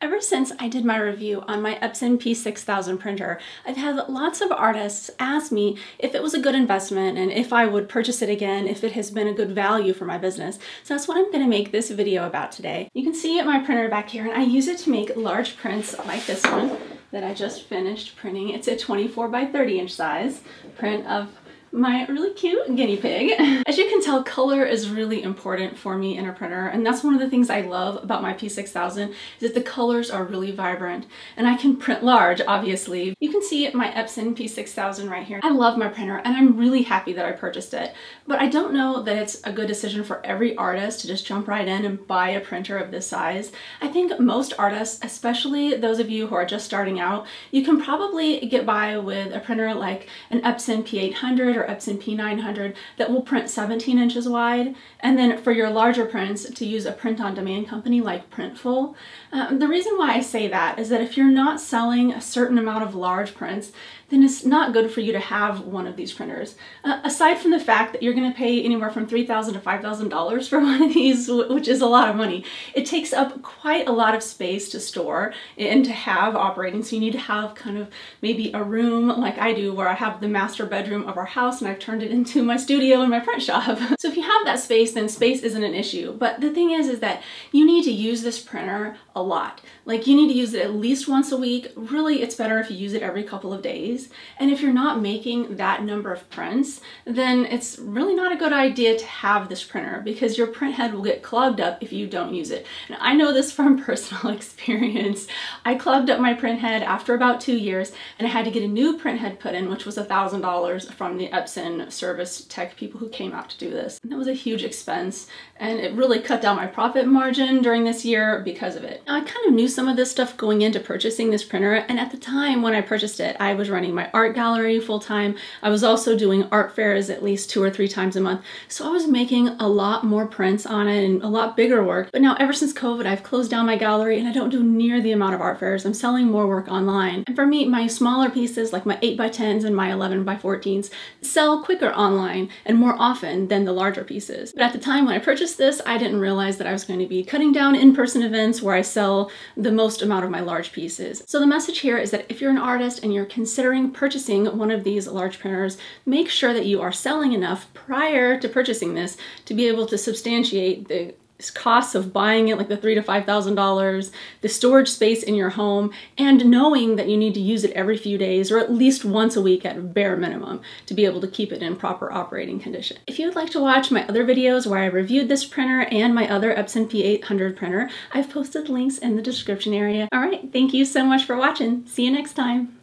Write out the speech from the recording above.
Ever since I did my review on my Epson P6000 printer, I've had lots of artists ask me if it was a good investment and if I would purchase it again, if it has been a good value for my business. So that's what I'm going to make this video about today. You can see my printer back here, and I use it to make large prints like this one that I just finished printing. It's a 24 by 30 inch size print of my really cute guinea pig. As you can tell, color is really important for me in a printer, and that's one of the things I love about my P6000 is that the colors are really vibrant, and I can print large, obviously. You can see my Epson P6000 right here. I love my printer, and I'm really happy that I purchased it, but I don't know that it's a good decision for every artist to just jump right in and buy a printer of this size. I think most artists, especially those of you who are just starting out, you can probably get by with a printer like an Epson P800 or Epson P900 that will print 17 inches wide, and then for your larger prints to use a print-on-demand company like Printful. The reason why I say that is that if you're not selling a certain amount of large prints, then it's not good for you to have one of these printers. Aside from the fact that you're going to pay anywhere from $3,000 to $5,000 for one of these, which is a lot of money, it takes up quite a lot of space to store and to have operating. So you need to have kind of maybe a room like I do, where I have the master bedroom of our house and I've turned it into my studio and my print shop. So if you have that space, then space isn't an issue. But the thing is that you need to use this printer a lot. Like, you need to use it at least once a week. Really, it's better if you use it every couple of days. And if you're not making that number of prints, then it's really not a good idea to have this printer, because your print head will get clogged up if you don't use it. And I know this from personal experience. I clogged up my print head after about 2 years, and I had to get a new print head put in, which was $1,000 from the Epson service tech people who came out to do this. And that was a huge expense, and it really cut down my profit margin during this year because of it. Now, I kind of knew some of this stuff going into purchasing this printer, and at the time when I purchased it, I was running my art gallery full-time. I was also doing art fairs at least 2 or 3 times a month, so I was making a lot more prints on it and a lot bigger work. But now, ever since COVID, I've closed down my gallery and I don't do near the amount of art fairs. I'm selling more work online. And for me, my smaller pieces like my 8x10s and my 11x14s sell quicker online and more often than the larger pieces. But at the time when I purchased this, I didn't realize that I was going to be cutting down in-person events where I sell the most amount of my large pieces. So the message here is that if you're an artist and you're considering purchasing one of these large printers, make sure that you are selling enough prior to purchasing this to be able to substantiate the costs of buying it, like the $3,000 to $5,000, the storage space in your home, and knowing that you need to use it every few days or at least once a week at bare minimum to be able to keep it in proper operating condition. If you would like to watch my other videos where I reviewed this printer and my other Epson P800 printer, I've posted links in the description area. All right, thank you so much for watching. See you next time.